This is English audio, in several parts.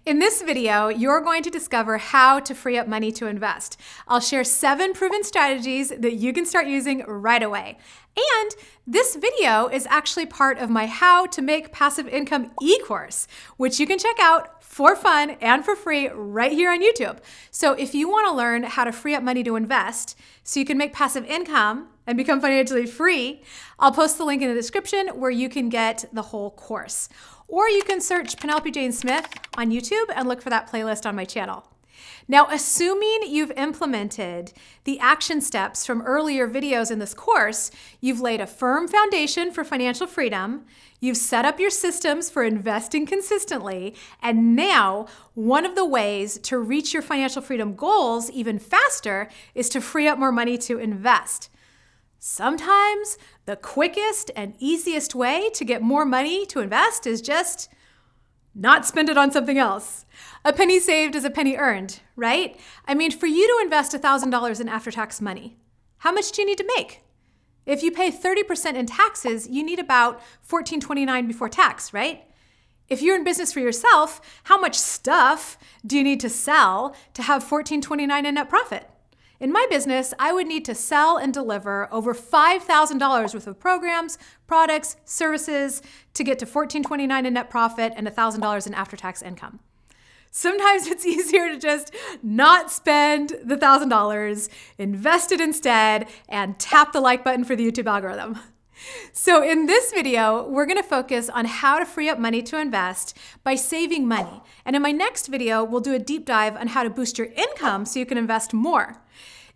In this video, you're going to discover how to free up money to invest. I'll share 7 proven strategies that you can start using right away. And this video is actually part of my How to Make Passive Income e-course, which you can check out for fun and for free right here on YouTube. So if you want to learn how to free up money to invest so you can make passive income and become financially free, I'll post the link in the description where you can get the whole course. Or you can search Penelope Jane Smith on YouTube and look for that playlist on my channel. Now, assuming you've implemented the action steps from earlier videos in this course, you've laid a firm foundation for financial freedom, you've set up your systems for investing consistently, and now one of the ways to reach your financial freedom goals even faster is to free up more money to invest. Sometimes the quickest and easiest way to get more money to invest is just not spend it on something else. A penny saved is a penny earned, right? I mean, for you to invest $1,000 in after-tax money, how much do you need to make? If you pay 30% in taxes, you need about $1,429 before tax, right? If you're in business for yourself, how much stuff do you need to sell to have $1,429 in net profit? In my business, I would need to sell and deliver over $5,000 worth of programs, products, services to get to $1,429 in net profit and $1,000 in after-tax income. Sometimes it's easier to just not spend the $1,000, invest it instead, and tap the like button for the YouTube algorithm. So in this video, we're going to focus on how to free up money to invest by saving money. And in my next video, we'll do a deep dive on how to boost your income so you can invest more.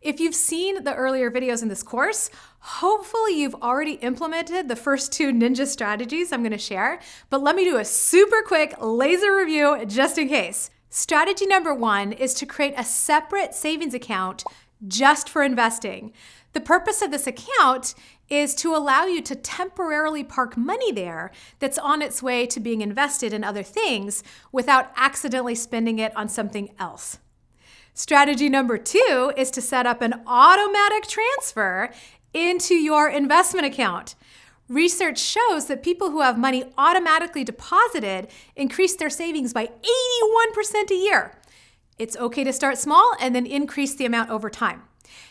If you've seen the earlier videos in this course, hopefully you've already implemented the first 2 ninja strategies I'm going to share, but let me do a super quick laser review just in case. Strategy number 1 is to create a separate savings account just for investing. The purpose of this account is to allow you to temporarily park money there that's on its way to being invested in other things without accidentally spending it on something else. Strategy number 2 is to set up an automatic transfer into your investment account. Research shows that people who have money automatically deposited increase their savings by 81% a year. It's okay to start small and then increase the amount over time.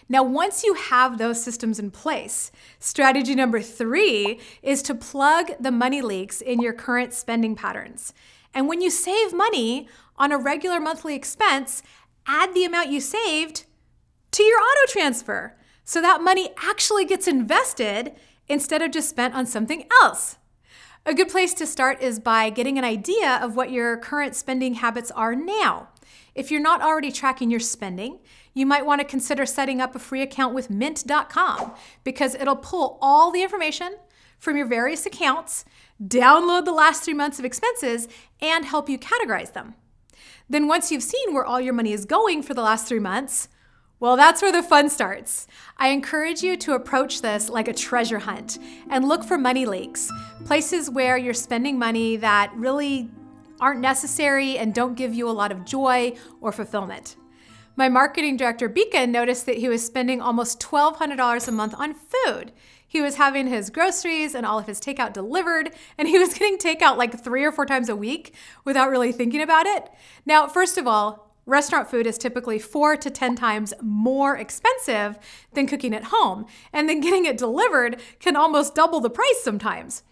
Now, once you have those systems in place, strategy number 3 is to plug the money leaks in your current spending patterns. And when you save money on a regular monthly expense, add the amount you saved to your auto transfer so that money actually gets invested instead of just spent on something else. A good place to start is by getting an idea of what your current spending habits are now. If you're not already tracking your spending, you might want to consider setting up a free account with mint.com because it'll pull all the information from your various accounts, download the last 3 months of expenses, and help you categorize them. Then once you've seen where all your money is going for the last 3 months, well, that's where the fun starts. I encourage you to approach this like a treasure hunt and look for money leaks, places where you're spending money that really aren't necessary and don't give you a lot of joy or fulfillment. My marketing director, Beacon, noticed that he was spending almost $1,200 a month on food. He was having his groceries and all of his takeout delivered, and he was getting takeout like 3 or 4 times a week without really thinking about it. Now, first of all, restaurant food is typically 4 to 10 times more expensive than cooking at home, and then getting it delivered can almost double the price sometimes.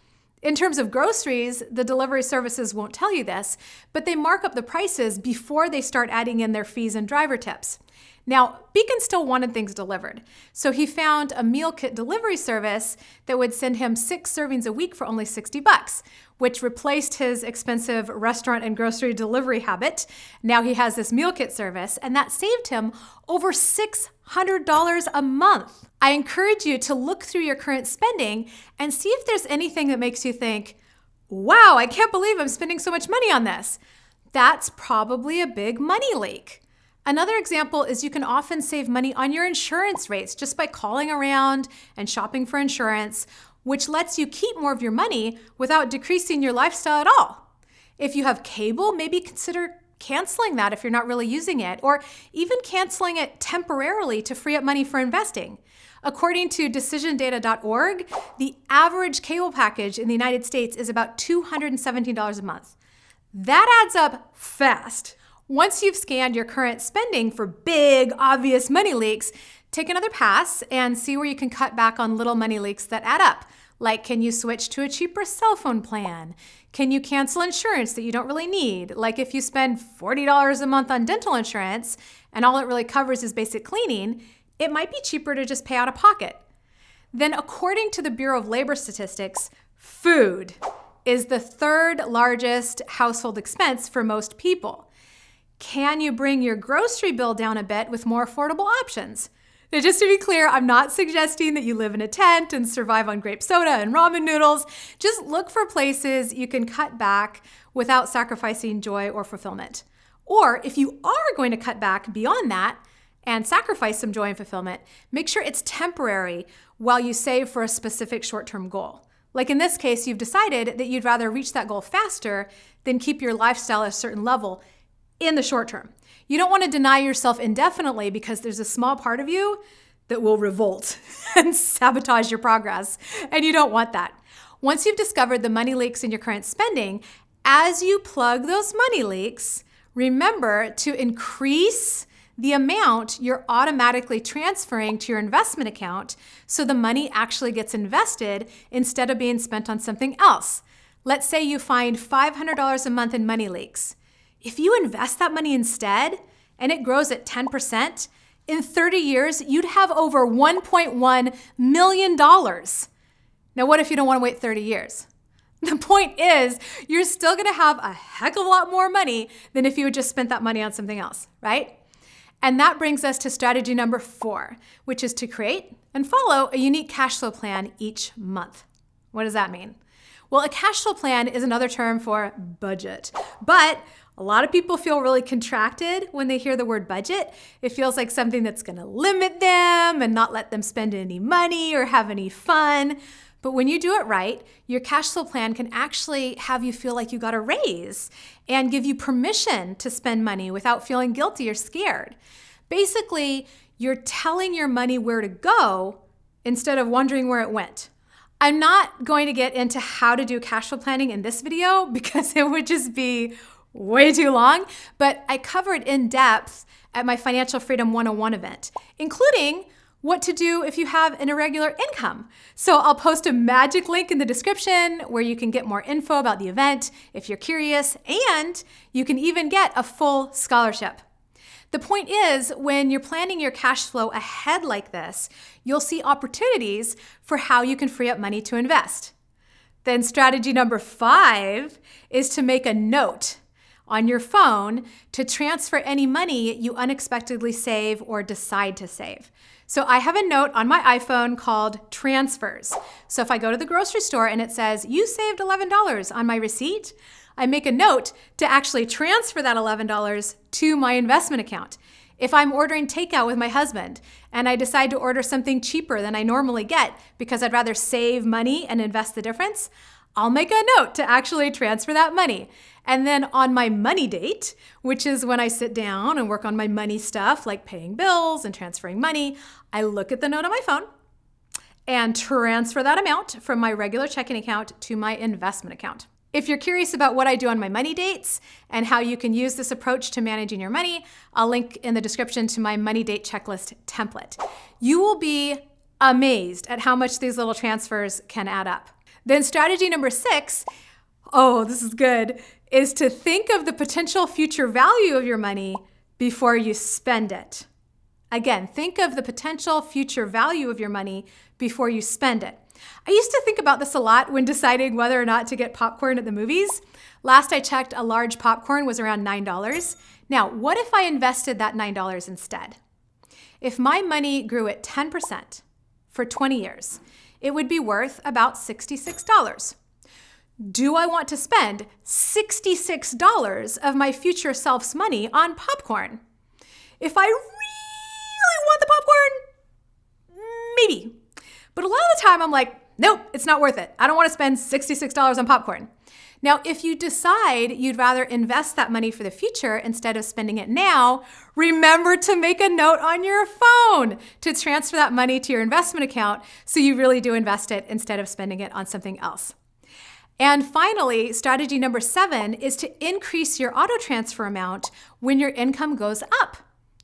In terms of groceries, the delivery services won't tell you this, but they mark up the prices before they start adding in their fees and driver tips. Now, Beacon still wanted things delivered, so he found a meal kit delivery service that would send him 6 servings a week for only $60, which replaced his expensive restaurant and grocery delivery habit. Now he has this meal kit service, and that saved him over $600 a month. I encourage you to look through your current spending and see if there's anything that makes you think, wow, I can't believe I'm spending so much money on this. That's probably a big money leak. Another example is you can often save money on your insurance rates just by calling around and shopping for insurance, which lets you keep more of your money without decreasing your lifestyle at all. If you have cable, maybe consider canceling that if you're not really using it, or even canceling it temporarily to free up money for investing. According to decisiondata.org, the average cable package in the United States is about $217 a month. That adds up fast. Once you've scanned your current spending for big, obvious money leaks, take another pass and see where you can cut back on little money leaks that add up. Like, can you switch to a cheaper cell phone plan? Can you cancel insurance that you don't really need? Like if you spend $40 a month on dental insurance and all it really covers is basic cleaning, it might be cheaper to just pay out of pocket. Then according to the Bureau of Labor Statistics, food is the third largest household expense for most people. Can you bring your grocery bill down a bit with more affordable options? Now, just to be clear, I'm not suggesting that you live in a tent and survive on grape soda and ramen noodles. Just look for places you can cut back without sacrificing joy or fulfillment. Or if you are going to cut back beyond that and sacrifice some joy and fulfillment, make sure it's temporary while you save for a specific short-term goal. Like in this case, you've decided that you'd rather reach that goal faster than keep your lifestyle at a certain level in the short term. You don't want to deny yourself indefinitely because there's a small part of you that will revolt and sabotage your progress, and you don't want that. Once you've discovered the money leaks in your current spending, as you plug those money leaks, remember to increase the amount you're automatically transferring to your investment account so the money actually gets invested instead of being spent on something else. Let's say you find $500 a month in money leaks. If you invest that money instead and it grows at 10%, in 30 years, you'd have over $1.1 million. Now, what if you don't want to wait 30 years? The point is, you're still going to have a heck of a lot more money than if you had just spent that money on something else, right? And that brings us to strategy number 4, which is to create and follow a unique cash flow plan each month. What does that mean? Well, a cash flow plan is another term for budget, but a lot of people feel really contracted when they hear the word budget. It feels like something that's going to limit them and not let them spend any money or have any fun. But when you do it right, your cash flow plan can actually have you feel like you got a raise and give you permission to spend money without feeling guilty or scared. Basically, you're telling your money where to go instead of wondering where it went. I'm not going to get into how to do cash flow planning in this video because it would just be way too long, but I covered in depth at my Financial Freedom 101 event, including what to do if you have an irregular income. So I'll post a magic link in the description where you can get more info about the event if you're curious, and you can even get a full scholarship. The point is, when you're planning your cash flow ahead like this, you'll see opportunities for how you can free up money to invest. Then strategy number 5 is to make a note on your phone to transfer any money you unexpectedly save or decide to save. So I have a note on my iPhone called Transfers. So if I go to the grocery store and it says, you saved $11 on my receipt, I make a note to actually transfer that $11 to my investment account. If I'm ordering takeout with my husband and I decide to order something cheaper than I normally get because I'd rather save money and invest the difference, I'll make a note to actually transfer that money. And then on my money date, which is when I sit down and work on my money stuff like paying bills and transferring money, I look at the note on my phone and transfer that amount from my regular checking account to my investment account. If you're curious about what I do on my money dates and how you can use this approach to managing your money, I'll link in the description to my money date checklist template. You will be amazed at how much these little transfers can add up. Then strategy number 6, oh, this is good, is to think of the potential future value of your money before you spend it. Again, think of the potential future value of your money before you spend it. I used to think about this a lot when deciding whether or not to get popcorn at the movies. Last I checked, a large popcorn was around $9. Now, what if I invested that $9 instead? If my money grew at 10% for 20 years, it would be worth about $66. Do I want to spend $66 of my future self's money on popcorn? If I really want the popcorn, maybe. But a lot of the time I'm like, nope, it's not worth it. I don't want to spend $66 on popcorn. Now, if you decide you'd rather invest that money for the future instead of spending it now, remember to make a note on your phone to transfer that money to your investment account so you really do invest it instead of spending it on something else. And finally, strategy number 7 is to increase your auto transfer amount when your income goes up,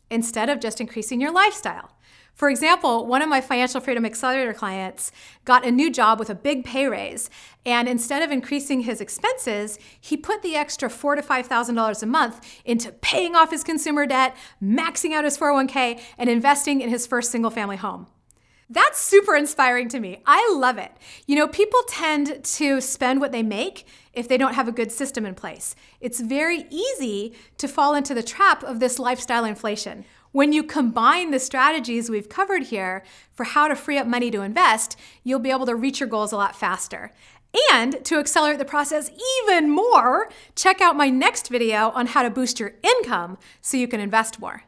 instead of just increasing your lifestyle. For example, one of my Financial Freedom Accelerator clients got a new job with a big pay raise, and instead of increasing his expenses, he put the extra $4,000 to $5,000 a month into paying off his consumer debt, maxing out his 401k, and investing in his first single-family home. That's super inspiring to me. I love it. You know, people tend to spend what they make if they don't have a good system in place. It's very easy to fall into the trap of this lifestyle inflation. When you combine the strategies we've covered here for how to free up money to invest, you'll be able to reach your goals a lot faster. And to accelerate the process even more, check out my next video on how to boost your income so you can invest more.